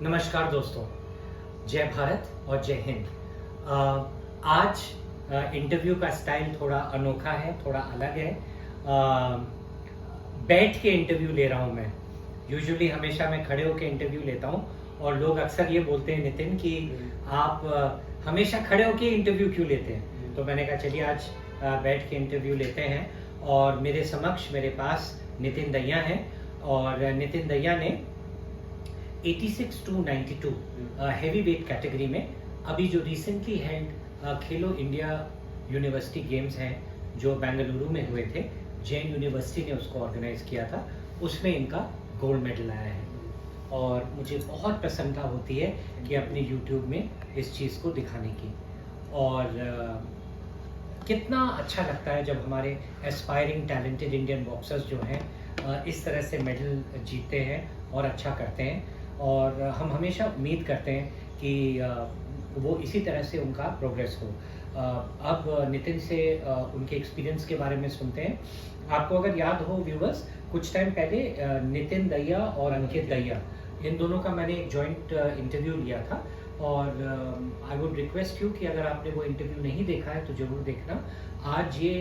नमस्कार दोस्तों, जय भारत और जय हिंद। आज इंटरव्यू का स्टाइल थोड़ा अनोखा है, थोड़ा अलग है। बैठ के इंटरव्यू ले रहा हूँ मैं। यूजुअली हमेशा मैं खड़े होकर इंटरव्यू लेता हूँ और लोग अक्सर ये बोलते हैं नितिन कि आप हमेशा खड़े होकर इंटरव्यू क्यों लेते हैं। तो मैंने कहा चलिए आज बैठ के इंटरव्यू लेते हैं और मेरे समक्ष मेरे पास नितिन दैया हैं और नितिन दैया ने 86 to 92 हैवी वेट कैटेगरी में अभी जो रिसेंटली हेल्ड खेलो इंडिया यूनिवर्सिटी गेम्स हैं जो बेंगलुरु में हुए थे, जैन यूनिवर्सिटी ने उसको ऑर्गेनाइज किया था, उसमें इनका गोल्ड मेडल आया है और मुझे बहुत प्रसन्नता होती है कि अपने यूट्यूब में इस चीज़ को दिखाने की। और कितना अच्छा लगता है जब हमारे एस्पायरिंग टैलेंटेड इंडियन बॉक्सर्स जो हैं इस तरह से मेडल जीतते हैं और अच्छा करते हैं। और हम हमेशा उम्मीद करते हैं कि वो इसी तरह से उनका प्रोग्रेस हो। अब नितिन से उनके एक्सपीरियंस के बारे में सुनते हैं। आपको अगर याद हो व्यूवर्स, कुछ टाइम पहले नितिन दैया और अंकित दैया इन दोनों का मैंने एक जॉइंट इंटरव्यू लिया था और आई वुड रिक्वेस्ट यू कि अगर आपने वो इंटरव्यू नहीं देखा है तो ज़रूर देखना। आज ये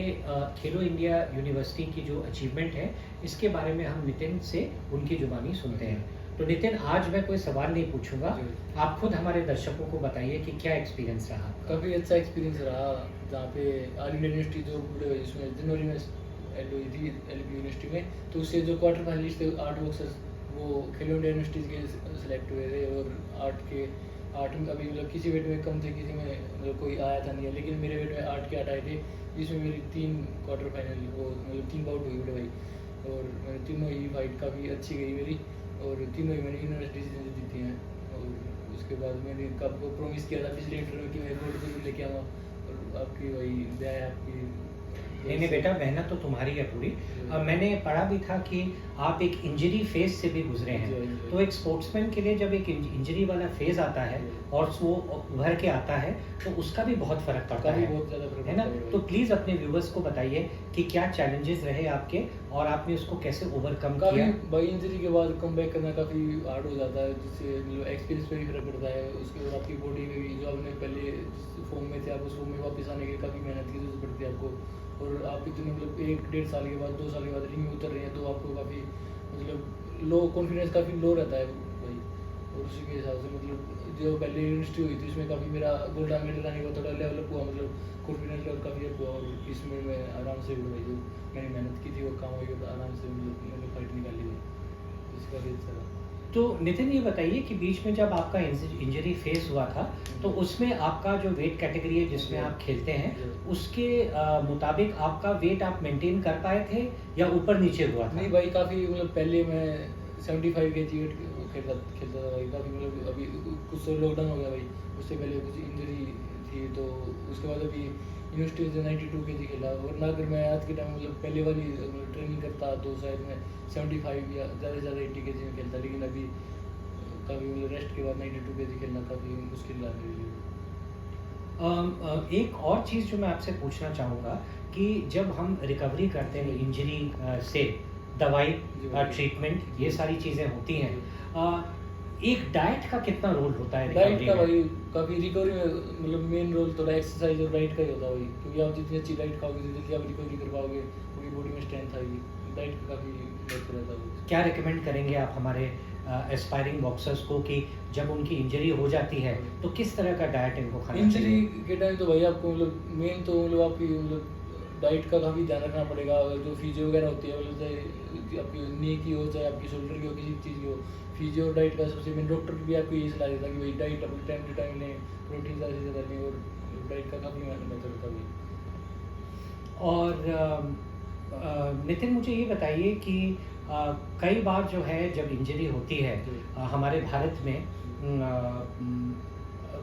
खेलो इंडिया यूनिवर्सिटी की जो अचीवमेंट है इसके बारे में हम नितिन से उनकी जुबानी सुनते हैं। तो नितिन, आज मैं कोई सवाल नहीं पूछूंगा, आप खुद हमारे दर्शकों को बताइए कि क्या एक्सपीरियंस रहा। काफ़ी अच्छा एक्सपीरियंस रहा। जहाँ पे ऑल इंडिया यूनिवर्सिटी जो इसमें जनवरी में एल हुई थी एलपी यूनिवर्सिटी में, तो उससे जो क्वार्टर फाइनलिस्ट थे 8 बॉक्सर्स वो खेलो इंडिया यूनिवर्सिटी के सिलेक्ट हुए थे। और 8 में अभी मतलब किसी वेट में कम थे, किसी में मतलब कोई आया था नहीं है, लेकिन मेरे वेट में 8 के 8 आए थे, जिसमें मेरी 3 क्वार्टर फाइनल वो मतलब 3 बाउट हुई बड़े भाई। और मैंने तीनों ही फाइट काफ़ी अच्छी गई मेरी और तीनों ही मैंने यूनिवर्सिटी से जीती हैं। और उसके बाद मैंने कब को प्रॉमिस किया था पिछले इंटरव्यू कि मैं गोल्ड जरूर लेके आऊँगा और आपकी वही दया है आपकी। नहीं बेटा, मेहनत तो तुम्हारी है पूरी। मैंने पढ़ा भी था कि आप एक इंजरी फेज से भी गुजरे हैं, तो एक स्पोर्ट्समैन के लिए जब एक इंजरी वाला फेज आता है और वो उभर के आता है तो उसका भी बहुत फर्क पड़ता है, बहुत ज़्यादा फर्क है ना। तो प्लीज़ अपने व्यूवर्स को बताइए कि क्या चैलेंजेस रहे आपके और आपने उसको कैसे ओवरकम किया। भाई इंजरी के बाद कम बैक करना काफ़ी हार्ड हो जाता है, जिससे एक्सपीरियंस पे भी फर्क पड़ता है। उसके बाद आपकी बॉडी में भी जो आपने पहले फॉर्म में थे आप उस फॉर्म में वापस आने के लिए काफ़ी मेहनत की जरूरत पड़ती है आपको। और आप इतने मतलब 1-1.5 साल के बाद 2 साल के बाद रिंग में उतर रहे हैं तो आपको काफ़ी मतलब लो कॉन्फिडेंस काफ़ी लो रहता है भाई। और उसी के हिसाब से मतलब जो पहले यूनिवर्सिटी हुई थी उसमें काफ़ी मेरा गोल्ड मेडल आने का थोड़ा डेवलप हुआ, मतलब कॉन्फिडेंस लेवल काफ़ी अप हुआ। और इसमें मैं आराम से भाई जो मैंने मेहनत की थी वो काम हो गया, आराम से मतलब मैंने फाइट निकाली थी, इसका भी अच्छा रहा। तो नितिन ये बताइए कि बीच में जब आपका इंजरी फेस हुआ था तो उसमें आपका जो वेट कैटेगरी है जिसमें आप खेलते हैं उसके मुताबिक आपका वेट आप मेंटेन कर पाए थे या ऊपर नीचे हुआ था? नहीं भाई, काफ़ी मतलब पहले मैं 75 के जी वेट खेलता था भाई, काफ़ी मतलब अभी कुछ तो लॉकडाउन हो गया भाई, उससे पहले कुछ इंजरी थी तो उसके बाद अभी यूनिवर्सिटी से 92 के जी खेला। वरना अगर मैं आज के टाइम मतलब पहले वाली ट्रेनिंग करता तो शायद मैं 75 या ज़्यादा से ज़्यादा 80 के जी में खेलता, लेकिन अभी काफ़ी मतलब रेस्ट के बाद 92 के जी खेलना काफ़ी मुश्किल लग रही है। एक और चीज़ जो मैं आपसे पूछना चाहूँगा कि जब हम रिकवरी करते हैं इंजरी से, दवाई ट्रीटमेंट ये सारी चीज़ें होती हैं, एक डाइट का कितना रोल होता है? डाइट का भाई काफ़ी रिकवरी में मतलब मेन रोल थोड़ा एक्सरसाइज और डाइट का ही होता है भाई, क्योंकि आप जितनी अच्छी डाइट खाओगे जितनी जल्दी आप रिकवरी कर पाओगे, पूरी बॉडी में स्ट्रेंथ आएगी। डाइट का काफ़ी बेहतर रहता है। क्या रिकमेंड करेंगे आप हमारे एस्पायरिंग बॉक्सर्स को कि जब उनकी इंजरी हो जाती है तो किस तरह का डाइट इनको खाना इंजरी चाहिए? के टाइम तो भाई आपको मतलब मेन तो मतलब आपकी मतलब डाइट का काफ़ी ध्यान रखना पड़ेगा। जो फिजियो वगैरह होती है मतलब चाहे आपकी नी की हो चाहे आपकी शोल्डर की हो, किसी चीज़ की हो, फिजियो और डाइट का सबसे मेन डॉक्टर भी आपको यही सलाह देता है कि भाई डाइट अपनी टाइम टू टाइम लें, प्रोटीन ज़्यादा से ज़्यादा लें और डाइट का काफ़ी बेहतर होता है। और नितिन मुझे ये बताइए कि कई बार जो है जब इंजरी होती है हमारे भारत में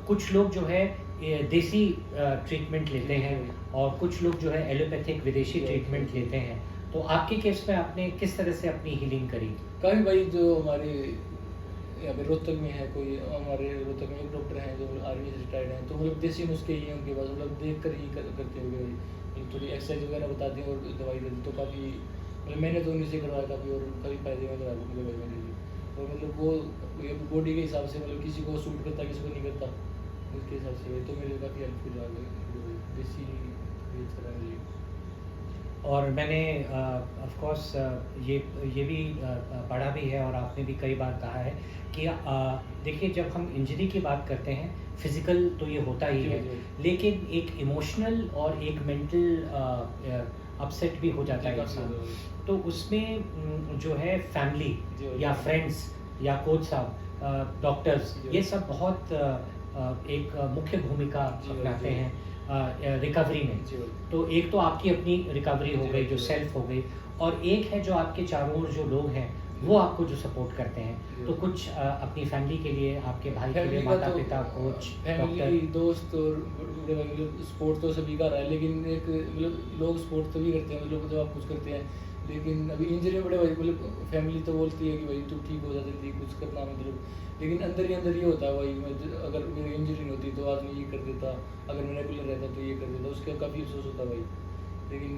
कुछ लोग जो है ये देसी ट्रीटमेंट लेते हैं और कुछ लोग जो है एलोपैथिक विदेशी ट्रीटमेंट लेते हैं। तो आपके केस में आपने किस तरह से अपनी हीलिंग करी? काफ़ी भाई जो हमारे यहाँ पे रोहतक में है, कोई हमारे रोहतक में एक डॉक्टर हैं जो आर्मी से रिटायर्ड हैं, तो मतलब देसी नुस्खे ही हैं उनके पास, मतलब देख कर ही करते होंगे भाई, मतलब थोड़ी एक्सरसाइज वगैरह बताते हैं और दवाई देते, तो काफ़ी मतलब मैंने तो उन्हीं से करवाया काफ़ी और काफ़ी फायदेमंद रहा मुझे भाई मेरे लिए। और मतलब वो बॉडी के हिसाब से मतलब किसी को सूट करता किसी को नहीं करता, उसके हिसाब से भाई तो मेरे काफ़ी हेल्पफुल रहा भाई, देसी ये चला है ये। और मैंने ऑफ कोर्स ये भी पढ़ा भी है और आपने भी कई बार कहा है कि देखिए जब हम इंजरी की बात करते हैं फिजिकल तो ये होता ही जी, है, जी। लेकिन एक इमोशनल और एक मेंटल अपसेट भी हो जाता है इंसान, तो उसमें जो है फैमिली जी, या फ्रेंड्स या कोच साहब डॉक्टर्स जी। ये सब बहुत एक मुख्य भूमिका जी, अपनाते जी। हैं रिकवरी में। जी भाई। तो एक तो आपकी अपनी रिकवरी हो जी, गई जो जी। सेल्फ हो गई, और एक है जो आपके चारों ओर जो लोग हैं वो आपको जो सपोर्ट करते हैं। जी। तो कुछ अपनी फैमिली के लिए, आपके भाई के लिए, फैमिली का माता तो पिता, कोच, फैमिली डॉक्टर। दोस्त और बड़े भाई मतलब स्पोर्ट तो सभी का रहा है, लेकिन एक मतलब लोग स्पोर्ट तभी करते हैं मतलब जब आप कुछ करते हैं, लेकिन अभी इंजरी में बड़े भाई मतलब फैमिली तो बोलती है कि भाई तू ठीक हो जा जल्दी कुछ करना मतलब, लेकिन अंदर ही अंदर ये होता है भाई अगर मेरी इंजरी नहीं होती तो आज मैं ये कर देता, अगर मैं रेगुलर रहता तो ये कर देता, उसका काफ़ी अफसोस होता है भाई। लेकिन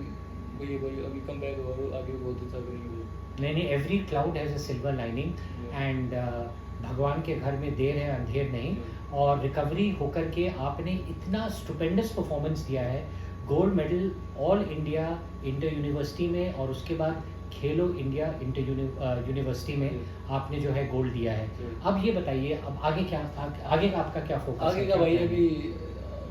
वही भाई अभी कम बैक हुआ और आगे बहुत अच्छा करेंगे भाई। नहीं, every cloud has a silver lining and भगवान के घर में देर है अंधेर नहीं। और रिकवरी होकर के आपने इतना स्टुपेंडस परफॉर्मेंस दिया है, gold medal all India inter university में, और उसके बाद खेलो इंडिया इंटर यूनिवर्सिटी में आपने जो है गोल्ड दिया है। अब ये बताइए अब आगे क्या, आगे का आपका क्या फोकस आगे है, का क्या भाई plan है? अभी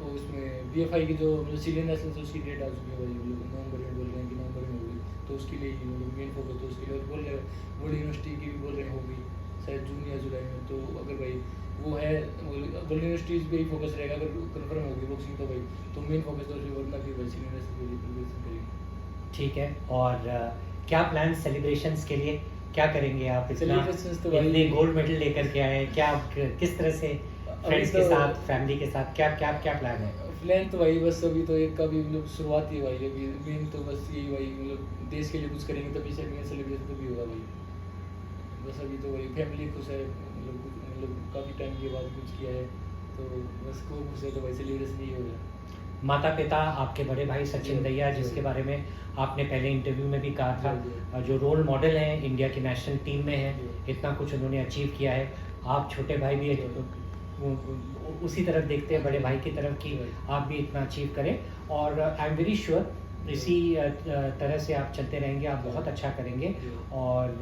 वो उसमें बीएफआई की जो मतलब सीनियर नेशनल से उसकी डेट आ चुकी है भाई, मतलब नवंबर में बोल रहे हैं कि नवंबर में होगी, तो उसके लिए ही मतलब मेन फोकस तो उसके लिए बोल रहे हैं। वर्ल्ड यूनिवर्सिटी की भी बोल रहे हैं होगी शायद जून या जुलाई में, तो अगर भाई वो है वर्ल्ड यूनिवर्सिटीज़ पे ही फोकस रहेगा, अगर कन्फर्म होगी बॉक्सिंग तो भाई तो मेन फोकस तो फिर वरना फिर भाई सीनियर नेशनल के लिए प्रिपरेशन करेंगे। ठीक है। और क्या प्लान सेलिब्रेशंस के लिए, क्या करेंगे आप? Celebrations तो भाई- इतने गोल्ड मेडल लेकर के आए, क्या किस तरह से फ्रेंड्स के तो- साथ, फैमिली के साथ क्या क्या क्या प्लान है? प्लान तो भाई बस अभी तो एक का भी मतलब शुरुआत ही है भाई, अभी मेन तो बस यही भाई मतलब देश के लिए कुछ करेंगे तभी सेलिब्रेशन तो भी होगा भाई। बस अभी तो भाई फैमिली खुश है मतलब काफ़ी टाइम के बाद कुछ किया है, तो बस वो खुश है तो भाई सेलिब्रेशन ही होगा। माता पिता, आपके बड़े भाई सचिन जी, दैया, जी। जिसके बारे में आपने पहले इंटरव्यू में भी कहा था, जी, जो रोल मॉडल हैं, इंडिया की नेशनल टीम में हैं, जी। इतना कुछ उन्होंने अचीव किया है। आप छोटे भाई भी उसी तरफ देखते हैं, बड़े भाई की तरफ कि जी। आप भी इतना अचीव करें, और आई एम वेरी श्योर इसी तरह से आप चलते रहेंगे, आप बहुत अच्छा करेंगे। जी। और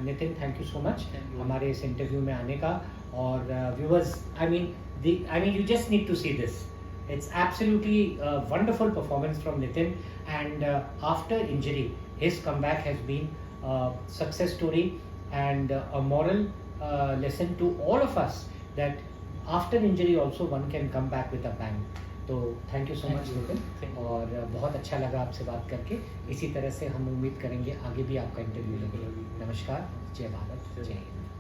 Nitin, thank you so much Thank you. हमारे इस इंटरव्यू में आने का। और viewers, I mean you just need to see this. It's absolutely a wonderful performance from Nitin, and after injury, his comeback has been a success story and a moral lesson to all of us that after injury also one can come back with a bang. तो thank you so Thank much you. Nitin, Thank you. और बहुत अच्छा लगा आपसे बात करके। इसी तरह से हम उम्मीद करेंगे आगे भी आपका इंटरव्यू लेंगे। नमस्कार, जय भारत, जय हिंद।